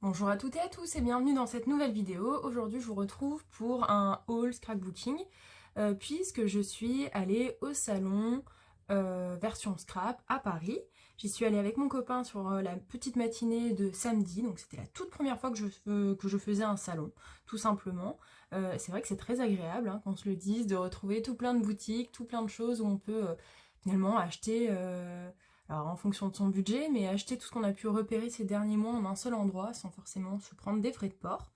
Bonjour à toutes et à tous et bienvenue dans cette nouvelle vidéo. Aujourd'hui je vous retrouve pour un haul scrapbooking puisque je suis allée au salon version scrap à Paris. J'y suis allée avec mon copain sur la petite matinée de samedi, donc c'était la toute première fois que je faisais un salon, tout simplement. C'est vrai que c'est très agréable, hein, qu'on se le dise, de retrouver tout plein de boutiques, tout plein de choses où on peut finalement acheter... alors en fonction de son budget, mais acheter tout ce qu'on a pu repérer ces derniers mois en un seul endroit sans forcément se prendre des frais de port.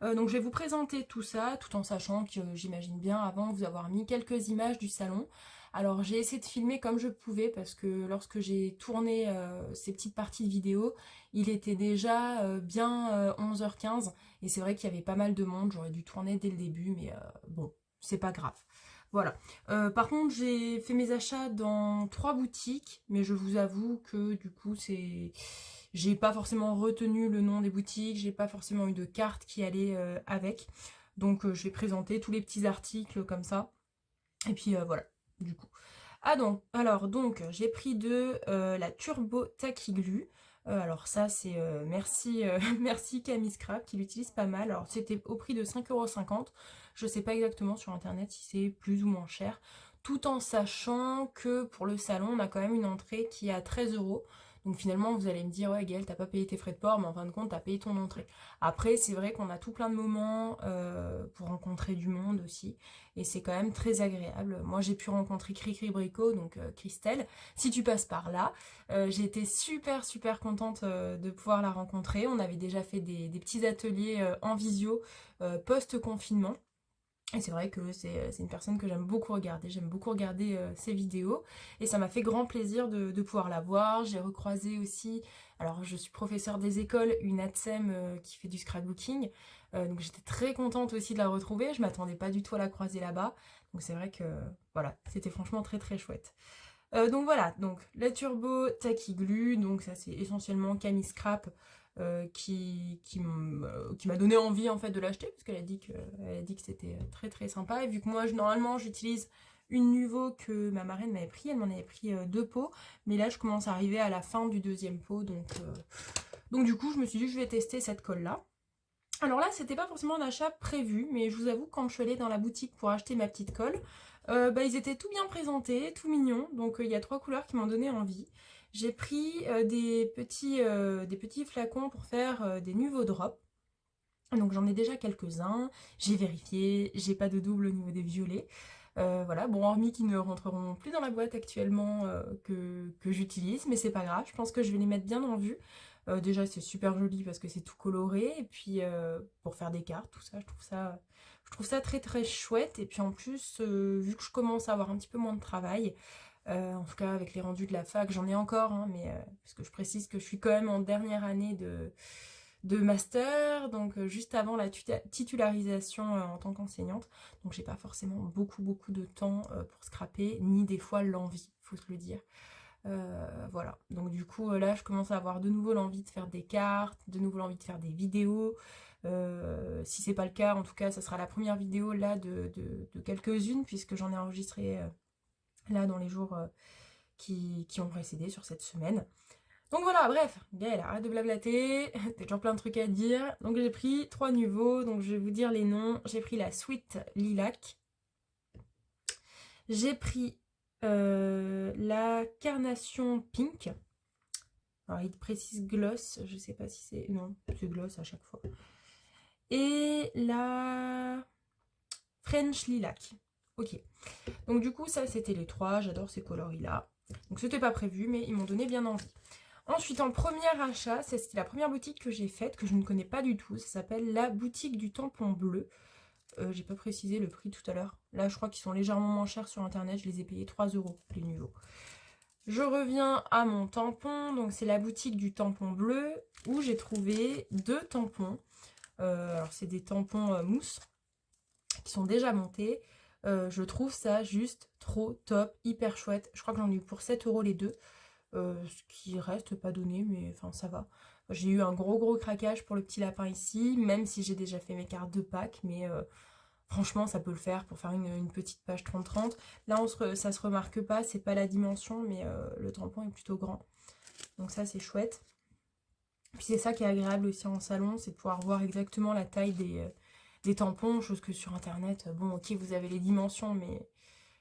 Donc je vais vous présenter tout ça tout en sachant que j'imagine bien avant vous avoir mis quelques images du salon. Alors j'ai essayé de filmer comme je pouvais parce que lorsque j'ai tourné ces petites parties de vidéo, il était déjà bien 11h15 et c'est vrai qu'il y avait pas mal de monde, j'aurais dû tourner dès le début mais bon, c'est pas grave. Voilà. Par contre, j'ai fait mes achats dans 3 boutiques, mais je vous avoue que du coup, j'ai pas forcément retenu le nom des boutiques, j'ai pas forcément eu de carte qui allait avec. Donc, je vais présenter tous les petits articles comme ça. Et puis voilà, du coup. Alors donc, j'ai pris la Turbo Tacky Glue. Alors ça, c'est merci, merci Camille Scrap qui l'utilise pas mal. Alors c'était au prix de 5,50 €. Je sais pas exactement sur internet si c'est plus ou moins cher. Tout en sachant que pour le salon, on a quand même une entrée qui est à 13 €. Donc finalement, vous allez me dire, ouais Gaëlle, t'as pas payé tes frais de port, mais en fin de compte, t'as payé ton entrée. Après, c'est vrai qu'on a tout plein de moments pour rencontrer du monde aussi. Et c'est quand même très agréable. Moi, j'ai pu rencontrer Cricri Brico, donc Christelle. Si tu passes par là, j'ai été super contente de pouvoir la rencontrer. On avait déjà fait des petits ateliers en visio post-confinement. Et c'est vrai que c'est une personne que j'aime beaucoup regarder. J'aime beaucoup regarder ses vidéos. Et ça m'a fait grand plaisir de pouvoir la voir. J'ai recroisé aussi, alors je suis professeure des écoles, une ATSEM qui fait du scrapbooking. Donc j'étais très contente aussi de la retrouver. Je m'attendais pas du tout à la croiser là-bas. Donc c'est vrai que voilà, c'était franchement très chouette. Donc voilà, donc la Turbo Tacky Glue, donc ça c'est essentiellement Camille Scrap qui m'a donné envie en fait de l'acheter parce qu'elle a dit que c'était très sympa. Et vu que moi normalement j'utilise une Nuvo que ma marraine m'avait pris, elle m'en avait pris 2 pots, mais là je commence à arriver à la fin du deuxième pot, donc du coup je me suis dit que je vais tester cette colle là. Alors là, c'était pas forcément un achat prévu, mais je vous avoue, quand je suis allée dans la boutique pour acheter ma petite colle, ils étaient tout bien présentés, tout mignons, donc il y a 3 couleurs qui m'ont donné envie. J'ai pris des petits flacons pour faire des Nuvo Drop. Donc j'en ai déjà quelques-uns, j'ai vérifié, j'ai pas de double au niveau des violets. Voilà, bon, hormis qu'ils ne rentreront plus dans la boîte actuellement que j'utilise, mais c'est pas grave, je pense que je vais les mettre bien en vue. Déjà, c'est super joli parce que c'est tout coloré, et puis pour faire des cartes, tout ça, je trouve ça très chouette. Et puis en plus, vu que je commence à avoir un petit peu moins de travail, en tout cas avec les rendus de la fac, j'en ai encore, hein, mais parce que je précise que je suis quand même en dernière année de master, donc juste avant la titularisation en tant qu'enseignante. Donc j'ai pas forcément beaucoup de temps pour scraper, ni des fois l'envie, faut se le dire. Voilà, donc du coup là je commence à avoir de nouveau l'envie de faire des cartes, de nouveau l'envie de faire des vidéos. Si c'est pas le cas, en tout cas ça sera la première vidéo là de quelques-unes, puisque j'en ai enregistré là dans les jours qui ont précédé sur cette semaine. Donc voilà, bref, Gaëlle, arrête de blablater, t'as toujours plein de trucs à dire. Donc j'ai pris 3 Nuvo, donc je vais vous dire les noms. J'ai pris la Sweet Lilac. J'ai pris la Carnation Pink. Alors il précise gloss, je sais pas si c'est... Non, c'est gloss à chaque fois. Et la French Lilac. Ok. Donc du coup, ça c'était les 3, j'adore ces coloris-là. Donc c'était pas prévu, mais ils m'ont donné bien envie. Ensuite, en premier achat, c'était la première boutique que j'ai faite, que je ne connais pas du tout. Ça s'appelle la boutique du tampon bleu. J'ai pas précisé le prix tout à l'heure. Là, je crois qu'ils sont légèrement moins chers sur internet. Je les ai payés 3 € les Nuvo. Je reviens à mon tampon. Donc, c'est la boutique du tampon bleu où j'ai trouvé 2 tampons. Alors, c'est des tampons mousse qui sont déjà montés. Je trouve ça juste trop top, hyper chouette. Je crois que j'en ai eu pour 7 € les deux. Ce qui reste pas donné, mais enfin ça va. J'ai eu un gros craquage pour le petit lapin ici, même si j'ai déjà fait mes cartes de Pâques, mais franchement ça peut le faire pour faire une petite page 30-30. Là ça se remarque pas, c'est pas la dimension, mais le tampon est plutôt grand. Donc ça c'est chouette. puis c'est ça qui est agréable aussi en salon, c'est de pouvoir voir exactement la taille des tampons, chose que sur internet, bon ok vous avez les dimensions mais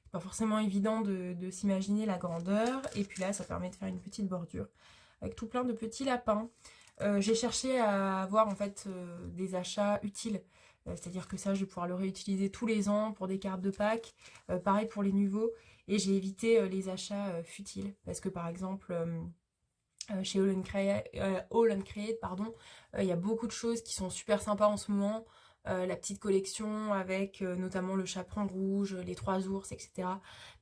c'est pas forcément évident de s'imaginer la grandeur. Et puis là ça permet de faire une petite bordure avec tout plein de petits lapins. J'ai cherché à avoir en fait des achats utiles. C'est-à-dire que ça, je vais pouvoir le réutiliser tous les ans pour des cartes de Pâques. Pareil pour les nouveaux. Et j'ai évité les achats futiles. Parce que par exemple, chez All Uncreate, pardon, il y a beaucoup de choses qui sont super sympas en ce moment. La petite collection avec notamment le chaperon rouge, les 3 ours, etc.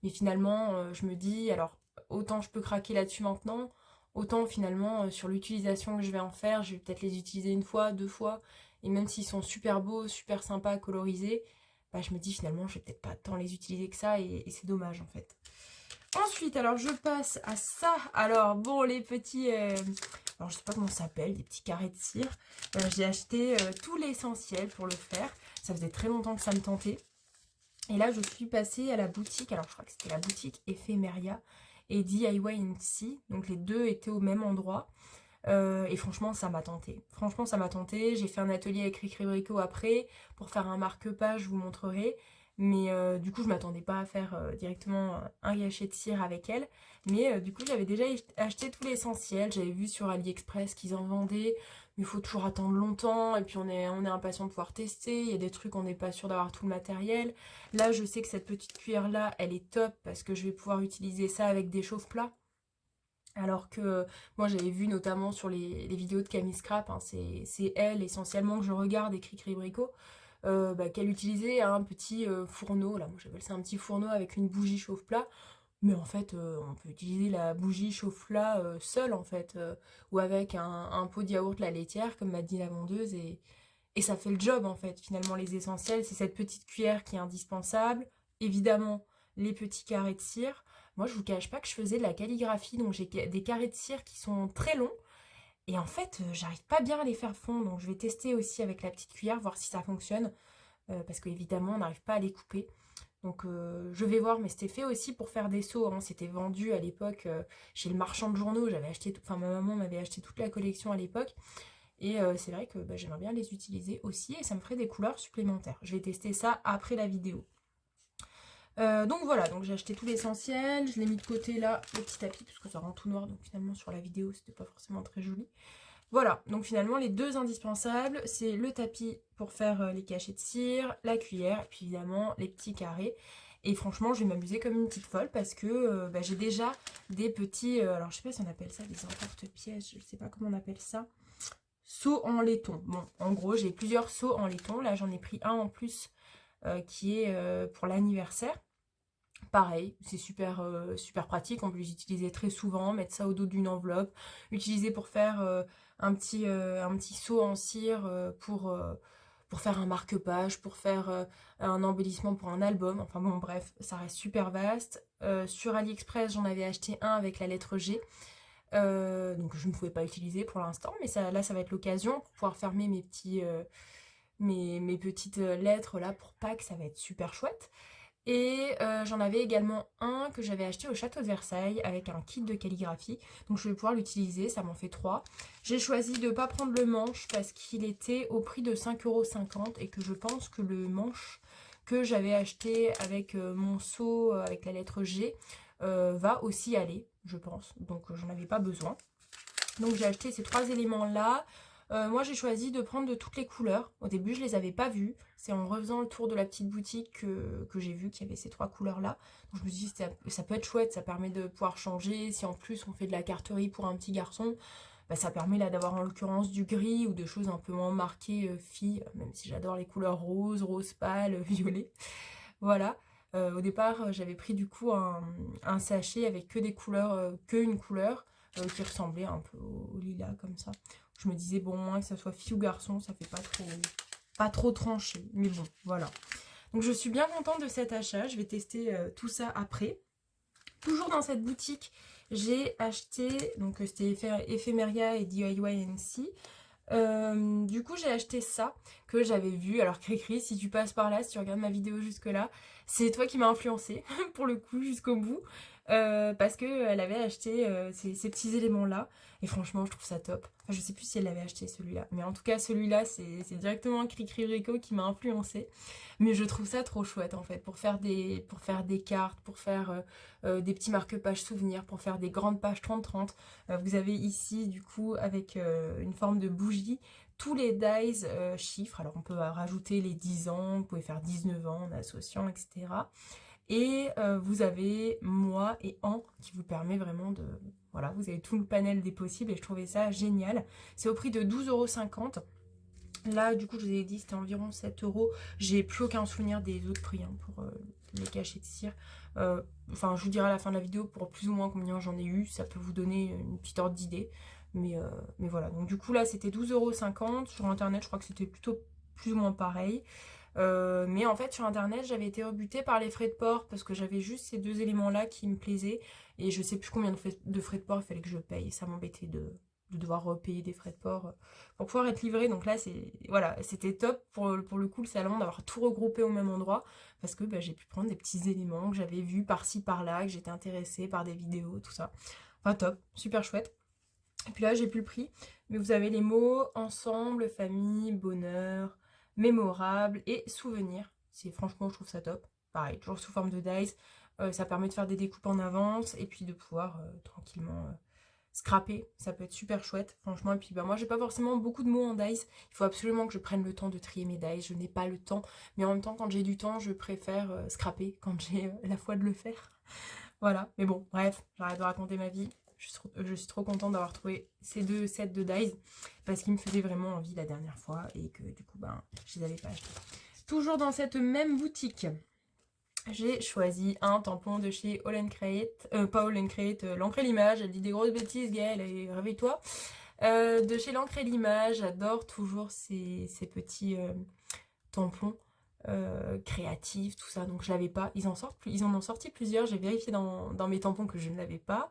Mais finalement, je me dis, alors autant je peux craquer là-dessus maintenant, autant finalement sur l'utilisation que je vais en faire, je vais peut-être les utiliser une fois, 2 fois, et même s'ils sont super beaux, super sympas, colorisés, bah, je me dis finalement je vais peut-être pas tant les utiliser que ça, et c'est dommage en fait. Ensuite, alors je passe à ça. Alors bon, les petits, alors je sais pas comment ça s'appelle, des petits carrés de cire. J'ai acheté tout l'essentiel pour le faire. Ça faisait très longtemps que ça me tentait. Et là, je suis passée à la boutique. Alors je crois que c'était la boutique Ephemeria et DIY&C. Donc les deux étaient au même endroit. Et franchement, ça m'a tenté. Franchement, ça m'a tenté. J'ai fait un atelier avec Cricri Brico après pour faire un marque-page, je vous montrerai. Mais du coup, je m'attendais pas à faire directement un gâchet de cire avec elle. Mais du coup, j'avais déjà acheté tout l'essentiel. J'avais vu sur AliExpress qu'ils en vendaient. Mais il faut toujours attendre longtemps. Et puis, on est impatient de pouvoir tester. Il y a des trucs, on n'est pas sûr d'avoir tout le matériel. Là, je sais que cette petite cuillère-là, elle est top parce que je vais pouvoir utiliser ça avec des chauffe-plats. Alors que moi j'avais vu notamment sur les vidéos de Camille Scrap, hein, c'est elle essentiellement que je regarde et Cricri Brico, qu'elle utilisait un petit fourneau, là moi j'appelle ça un petit fourneau avec une bougie chauffe-plat, mais en fait on peut utiliser la bougie chauffe-plat seule en fait, ou avec un pot de yaourt la laitière comme m'a dit la vendeuse, et ça fait le job en fait. Finalement les essentiels c'est cette petite cuillère qui est indispensable, évidemment les petits carrés de cire. Moi, je vous cache pas que je faisais de la calligraphie, donc j'ai des carrés de cire qui sont très longs. Et en fait, j'arrive pas bien à les faire fondre, donc je vais tester aussi avec la petite cuillère, voir si ça fonctionne. Parce qu'évidemment, on n'arrive pas à les couper. Donc je vais voir, mais c'était fait aussi pour faire des seaux, hein. C'était vendu à l'époque chez le marchand de journaux. J'avais acheté, enfin ma maman m'avait acheté toute la collection à l'époque. Et c'est vrai que j'aimerais bien les utiliser aussi, et ça me ferait des couleurs supplémentaires. Je vais tester ça après la vidéo. Donc voilà, donc j'ai acheté tout l'essentiel, je l'ai mis de côté là, le petit tapis, parce que ça rend tout noir, donc finalement sur la vidéo c'était pas forcément très joli. Voilà, donc finalement les deux indispensables, c'est le tapis pour faire les cachets de cire, la cuillère, et puis évidemment les petits carrés. Et franchement je vais m'amuser comme une petite folle parce que j'ai déjà des petits, alors je sais pas si on appelle ça des emporte-pièces, je sais pas comment on appelle ça, seaux en laiton. Bon, en gros j'ai plusieurs seaux en laiton, là j'en ai pris un en plus qui est pour l'anniversaire. Pareil, c'est super, super pratique, on peut les utiliser très souvent, mettre ça au dos d'une enveloppe, utiliser pour faire un petit seau en cire pour faire un marque-page, pour faire un embellissement pour un album, enfin bon bref, ça reste super vaste. Sur AliExpress, j'en avais acheté un avec la lettre G, donc je ne pouvais pas utiliser pour l'instant, mais là ça va être l'occasion pour pouvoir fermer mes petites lettres là pour Pâques, ça va être super chouette. Et j'en avais également un que j'avais acheté au château de Versailles avec un kit de calligraphie. Donc je vais pouvoir l'utiliser, ça m'en fait 3. J'ai choisi de ne pas prendre le manche parce qu'il était au prix de 5,50 € et que je pense que le manche que j'avais acheté avec mon seau avec la lettre G va aussi aller, je pense. Donc j'en avais pas besoin. Donc j'ai acheté ces 3 éléments là. Moi j'ai choisi de prendre de toutes les couleurs. Au début je les avais pas vues. C'est en refaisant le tour de la petite boutique que j'ai vu qu'il y avait ces 3 couleurs là. Donc je me suis dit ça peut être chouette, ça permet de pouvoir changer. Si en plus on fait de la carterie pour un petit garçon, ça permet là d'avoir en l'occurrence du gris ou de choses un peu moins marquées filles. Même si j'adore les couleurs rose, rose pâle, violet. Voilà. Au départ j'avais pris du coup un sachet avec que des couleurs, qu'une couleur. Qui ressemblait un peu au lilas comme ça. Je me disais bon, moins que ça soit fille ou garçon, ça fait pas trop tranché, mais bon voilà. Donc je suis bien contente de cet achat, je vais tester tout ça après. Toujours dans cette boutique, j'ai acheté, donc c'était Ephemeria et DIY&C. Du coup j'ai acheté ça que j'avais vu. Alors Cricri, si tu passes par là, si tu regardes ma vidéo jusque là, c'est toi qui m'as influencé pour le coup jusqu'au bout. parce qu'elle avait acheté ces petits éléments-là. Et franchement, je trouve ça top. Enfin, je sais plus si elle avait acheté celui-là. Mais en tout cas, celui-là, c'est directement Cricri Rico qui m'a influencé. Mais je trouve ça trop chouette, en fait, pour faire des cartes, pour faire des petits marque-pages souvenirs, pour faire des grandes pages 30-30. Vous avez ici, du coup, avec une forme de bougie, tous les dies chiffres. Alors, on peut rajouter les 10 ans, vous pouvez faire 19 ans en associant, etc. Et vous avez mois et an qui vous permet vraiment de... Voilà, vous avez tout le panel des possibles et je trouvais ça génial. C'est au prix de 12,50 €. Là, du coup, je vous ai dit, c'était environ 7 euros. J'ai plus aucun souvenir des autres prix hein, pour les cachets de cire. Enfin, je vous dirai à la fin de la vidéo pour plus ou moins combien j'en ai eu. Ça peut vous donner une petite ordre d'idée. Mais voilà, donc du coup, là, c'était 12,50 €. Sur Internet, je crois que c'était plutôt plus ou moins pareil. Mais en fait sur internet j'avais été rebutée par les frais de port parce que j'avais juste ces deux éléments là qui me plaisaient et je sais plus combien de frais de port il fallait que je paye et ça m'embêtait de devoir repayer des frais de port pour pouvoir être livré. Donc là voilà, c'était top pour le coup le salon d'avoir tout regroupé au même endroit parce que bah, j'ai pu prendre des petits éléments que j'avais vus par-ci par-là, que j'étais intéressée par des vidéos, tout ça. Enfin top, super chouette. Et puis là, j'ai plus le prix. Mais vous avez les mots ensemble, famille, bonheur, mémorable et souvenir. C'est franchement, je trouve ça top. Pareil, toujours sous forme de dice. Ça permet de faire des découpes en avance et puis de pouvoir tranquillement scraper. Ça peut être super chouette, franchement. Et puis bah, moi, j'ai pas forcément beaucoup de mots en dice. Il faut absolument que je prenne le temps de trier mes dice. Je n'ai pas le temps. Mais en même temps, quand j'ai du temps, je préfère scraper quand j'ai la foi de le faire. Voilà, mais bon, bref, j'arrête de raconter ma vie. Je suis trop contente d'avoir trouvé ces deux sets de dies parce qu'ils me faisaient vraiment envie la dernière fois et que du coup, ben, je les avais pas achetés. Toujours dans cette même boutique, j'ai choisi un tampon de chez All & Create, pas All & Create, l'encre et l'image. Elle dit des grosses bêtises, Gaëlle, et réveille-toi. De chez l'encre et l'image, j'adore toujours ces petits tampons. Créatifs, tout ça, donc je l'avais pas. Ils en ont sorti plusieurs, j'ai vérifié dans mes tampons que je ne l'avais pas.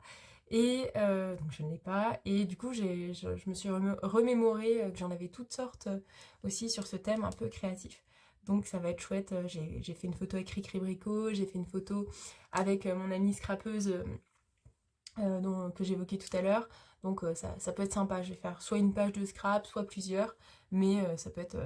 Et donc je ne l'ai pas. Et du coup, je me suis remémoré que j'en avais toutes sortes aussi sur ce thème un peu créatif. Donc ça va être chouette. J'ai fait une photo avec Cricri Brico, j'ai fait une photo avec mon amie scrapeuse que j'évoquais tout à l'heure. Donc ça peut être sympa. Je vais faire soit une page de scrap, soit plusieurs. Mais ça peut être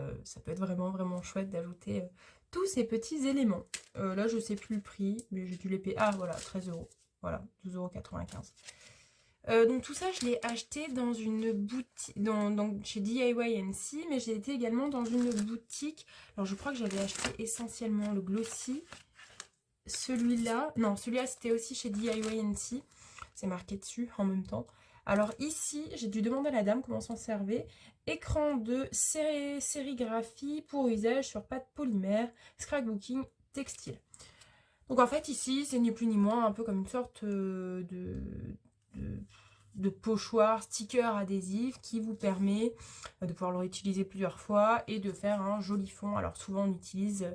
vraiment, vraiment chouette d'ajouter tous ces petits éléments. Là, je sais plus le prix, mais j'ai dû les payer. Ah, voilà, 13 euros. Voilà, 12,95 €. Donc tout ça, je l'ai acheté dans une boutique, chez DIY&C, mais j'ai été également dans une boutique. Alors je crois que j'avais acheté essentiellement le Glossy. Celui-là, non, celui-là c'était aussi chez DIY&C. C'est marqué dessus en même temps. Alors ici, j'ai dû demander à la dame comment s'en servait. Écran de sérigraphie pour usage sur pâte polymère, scrapbooking textile. Donc en fait ici, c'est ni plus ni moins un peu comme une sorte de pochoir, sticker adhésif qui vous permet de pouvoir le réutiliser plusieurs fois et de faire un joli fond. Alors souvent on utilise,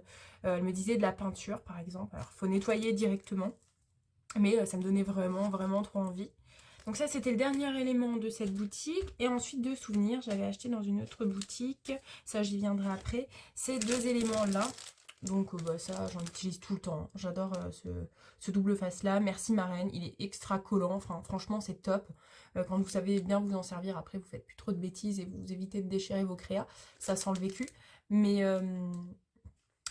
elle me disait de la peinture par exemple. Alors il faut nettoyer directement, mais ça me donnait vraiment, vraiment trop envie. Donc ça, c'était le dernier élément de cette boutique. Et ensuite, deux souvenirs. J'avais acheté dans une autre boutique. Ça, j'y viendrai après. Ces deux éléments-là. Donc bah, ça, j'en utilise tout le temps. J'adore ce double face-là. Merci Marraine. Il est extra collant. Enfin, franchement, c'est top. Quand vous savez bien vous en servir, après, vous faites plus trop de bêtises et vous évitez de déchirer vos créas. Ça sent le vécu.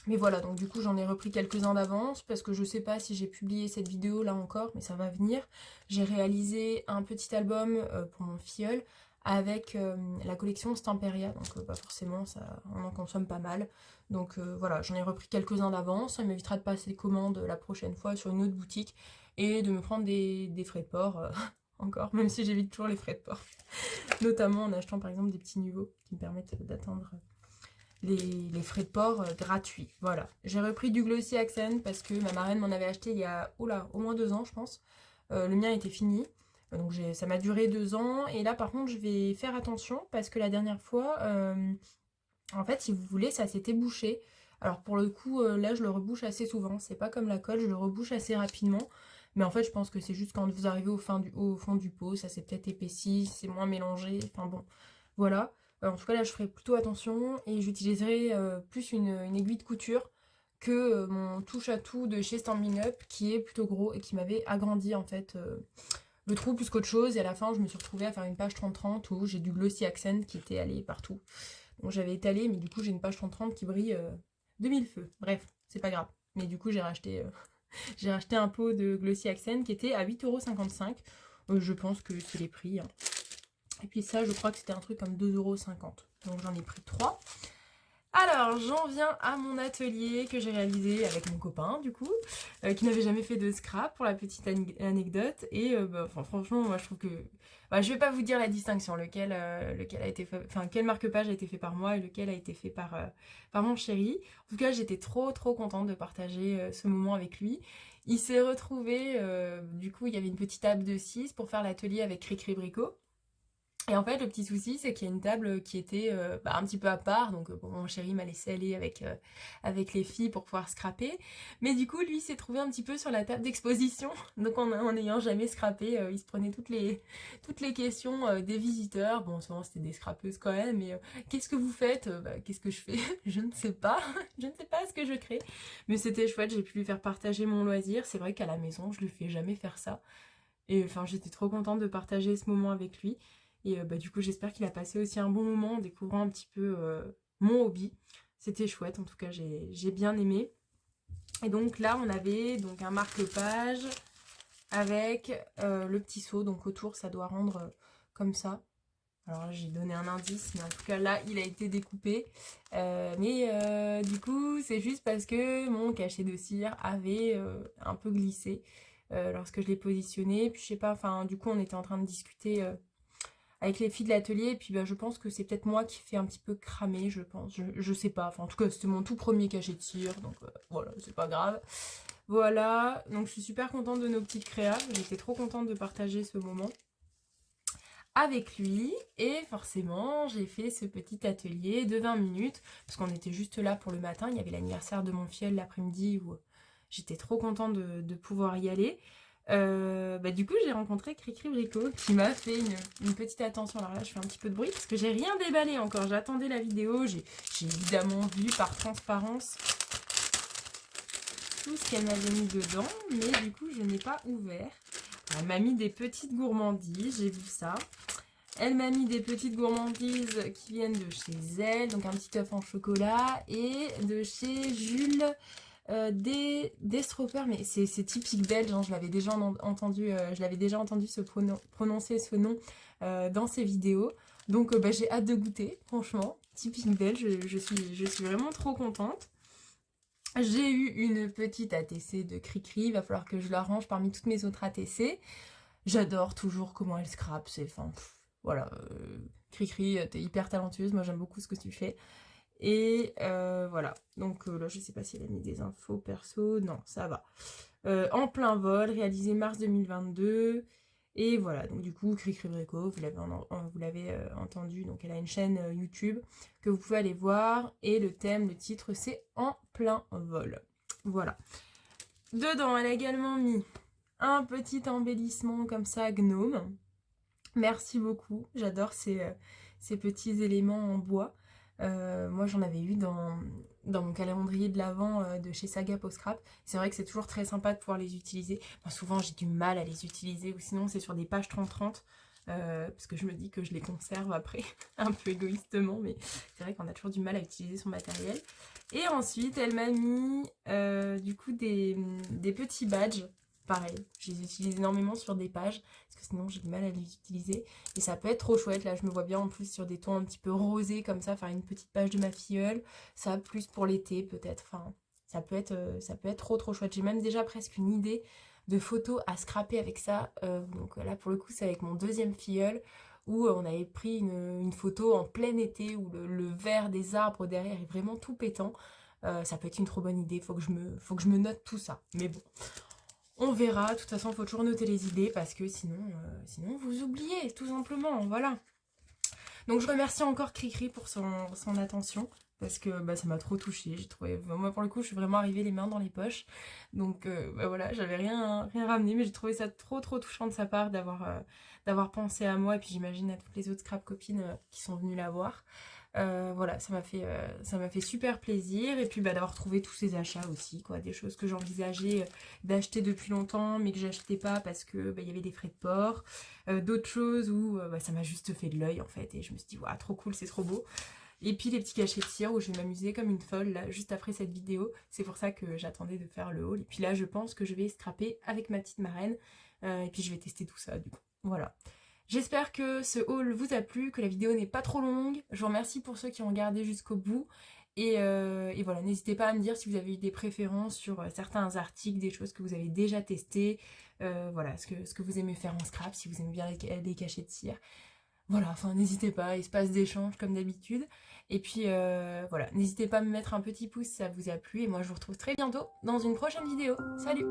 Mais voilà, donc du coup j'en ai repris quelques-uns d'avance parce que je sais pas si j'ai publié cette vidéo là encore, mais ça va venir. J'ai réalisé un petit album pour mon filleul avec la collection Stamperia, donc bah, forcément ça, on en consomme pas mal. Donc voilà, j'en ai repris quelques-uns d'avance, ça m'évitera de passer commande la prochaine fois sur une autre boutique et de me prendre des frais de port encore, même si j'évite toujours les frais de port. Notamment en achetant par exemple des petits niveaux qui me permettent d'atteindre les frais de port gratuits. Voilà. J'ai repris du Glossy Accent parce que ma marraine m'en avait acheté il y a au moins 2 ans, je pense. Le mien était fini. Donc ça m'a duré 2 ans. Et là, par contre, je vais faire attention parce que la dernière fois, en fait, si vous voulez, ça s'était bouché. Alors pour le coup, là, je le rebouche assez souvent. C'est pas comme la colle, je le rebouche assez rapidement. Mais en fait, je pense que c'est juste quand vous arrivez au fond du pot, ça s'est peut-être épaissi, c'est moins mélangé. Enfin bon, voilà. En tout cas, là, je ferai plutôt attention et j'utiliserai plus une aiguille de couture que mon touche à tout de chez Stampin' Up qui est plutôt gros et qui m'avait agrandi en fait le trou plus qu'autre chose. Et à la fin je me suis retrouvée à faire une page 30-30 où j'ai du glossy accent qui était allé partout. Donc j'avais étalé, mais du coup j'ai une page 30-30 qui brille de mille feux. Bref, c'est pas grave. Mais du coup j'ai racheté, j'ai racheté un pot de glossy accent qui était à 8,55 €. Je pense que c'est les prix, hein. Et puis ça je crois que c'était un truc comme 2,50 €. Donc j'en ai pris 3. Alors, j'en viens à mon atelier que j'ai réalisé avec mon copain, du coup, qui n'avait jamais fait de scrap, pour la petite anecdote. Et franchement, moi, je trouve que... je vais pas vous dire la distinction, lequel a été fait... Enfin, quel marque-page a été fait par moi et lequel a été fait par mon chéri. En tout cas, j'étais trop contente de partager ce moment avec lui. Il s'est retrouvé, du coup, il y avait une petite table de 6 pour faire l'atelier avec Cricri Bricot. Et en fait, le petit souci, c'est qu'il y a une table qui était un petit peu à part. Donc, mon chéri m'a laissé aller avec les filles pour pouvoir scraper. Mais du coup, lui s'est trouvé un petit peu sur la table d'exposition. Donc, en n'ayant jamais scrapé, il se prenait toutes les questions des visiteurs. Bon, souvent, c'était des scrapeuses quand même. Mais qu'est-ce que vous faites? Qu'est-ce que je fais? Je ne sais pas. Je ne sais pas ce que je crée. Mais c'était chouette, j'ai pu lui faire partager mon loisir. C'est vrai qu'à la maison, je lui fais jamais faire ça. Et enfin, j'étais trop contente de partager ce moment avec lui. Et du coup, j'espère qu'il a passé aussi un bon moment en découvrant un petit peu mon hobby. C'était chouette, en tout cas, j'ai bien aimé. Et donc là, on avait donc un marque-page avec le petit seau. Donc autour, ça doit rendre comme ça. Alors là, j'ai donné un indice, mais en tout cas, là, il a été découpé. Du coup, c'est juste parce que mon cachet de cire avait un peu glissé lorsque je l'ai positionné. Puis je sais pas, enfin, du coup, on était en train de discuter... avec les filles de l'atelier, et puis je pense que c'est peut-être moi qui fais un petit peu cramer, je pense, je sais pas, enfin en tout cas c'était mon tout premier cachet de cire, donc voilà, c'est pas grave. Voilà, donc je suis super contente de nos petites créas, j'étais trop contente de partager ce moment avec lui, et forcément j'ai fait ce petit atelier de 20 minutes, parce qu'on était juste là pour le matin, il y avait l'anniversaire de mon filleul l'après-midi où j'étais trop contente de pouvoir y aller. Du coup j'ai rencontré Cricri Bricot qui m'a fait une petite attention. Alors là je fais un petit peu de bruit parce que j'ai rien déballé encore, j'attendais la vidéo, j'ai évidemment vu par transparence tout ce qu'elle m'avait mis dedans, mais du coup je n'ai pas ouvert. Elle m'a mis des petites gourmandises, j'ai vu ça. Elle m'a mis des petites gourmandises qui viennent de chez elle, donc un petit œuf en chocolat, et de chez Jules... des stropers, mais c'est typique belge, hein, je l'avais déjà entendu, prononcer ce nom dans ses vidéos, donc j'ai hâte de goûter, franchement, typique belge, je suis vraiment trop contente. J'ai eu une petite ATC de Cricri, il va falloir que je la range parmi toutes mes autres ATC. J'adore toujours comment elle scrape, voilà, Cricri, t'es hyper talentueuse, moi j'aime beaucoup ce que tu fais. Et voilà, donc là je sais pas si elle a mis des infos perso, non ça va. En plein vol, réalisé mars 2022. Et voilà, donc du coup Cricri Bricot, vous l'avez entendu, donc elle a une chaîne YouTube que vous pouvez aller voir. Et le thème, le titre c'est En plein vol. Voilà. Dedans elle a également mis un petit embellissement comme ça, gnome. Merci beaucoup, j'adore ces petits éléments en bois. Moi j'en avais eu dans mon calendrier de l'Avent de chez Saga Post Scrap. C'est vrai que c'est toujours très sympa de pouvoir les utiliser. Souvent j'ai du mal à les utiliser, ou sinon c'est sur des pages 30-30 parce que je me dis que je les conserve après un peu égoïstement, mais c'est vrai qu'on a toujours du mal à utiliser son matériel. Et ensuite elle m'a mis du coup des petits badges. Pareil, je les utilise énormément sur des pages, parce que sinon j'ai du mal à les utiliser. Et ça peut être trop chouette, là je me vois bien en plus sur des tons un petit peu rosés comme ça, faire une petite page de ma filleule. Ça, plus pour l'été peut-être, enfin, ça peut être trop chouette. J'ai même déjà presque une idée de photos à scraper avec ça. Donc là pour le coup c'est avec mon deuxième filleul, où on avait pris une photo en plein été, où le vert des arbres derrière est vraiment tout pétant. Ça peut être une trop bonne idée, faut que je me note tout ça. Mais bon... on verra, de toute façon il faut toujours noter les idées parce que sinon vous oubliez tout simplement, voilà. Donc je remercie encore Cricri pour son attention, parce que bah, ça m'a trop touchée. J'ai trouvé, moi pour le coup, je suis vraiment arrivée les mains dans les poches. Donc bah, voilà, j'avais rien ramené, mais j'ai trouvé ça trop touchant de sa part d'avoir pensé à moi. Et puis j'imagine à toutes les autres scrap copines qui sont venues la voir. Voilà, ça m'a fait super plaisir. Et puis bah, d'avoir trouvé tous ces achats aussi, quoi, des choses que j'envisageais d'acheter depuis longtemps, mais que j'achetais pas parce que bah, y avait des frais de port. D'autres choses où bah, ça m'a juste fait de l'œil en fait. Et je me suis dit, waouh, trop cool, c'est trop beau. Et puis les petits cachets de cire où je vais m'amuser comme une folle là, juste après cette vidéo. C'est pour ça que j'attendais de faire le haul. Et puis là, je pense que je vais scraper avec ma petite marraine. Et puis je vais tester tout ça du coup. Voilà. J'espère que ce haul vous a plu, que la vidéo n'est pas trop longue. Je vous remercie pour ceux qui ont regardé jusqu'au bout. Et voilà, n'hésitez pas à me dire si vous avez eu des préférences sur certains articles, des choses que vous avez déjà testées. Voilà, ce que vous aimez faire en scrap, si vous aimez bien les cachets de cire. Voilà, enfin n'hésitez pas, espace d'échange comme d'habitude. Et puis voilà, n'hésitez pas à me mettre un petit pouce si ça vous a plu. Et moi je vous retrouve très bientôt dans une prochaine vidéo. Salut!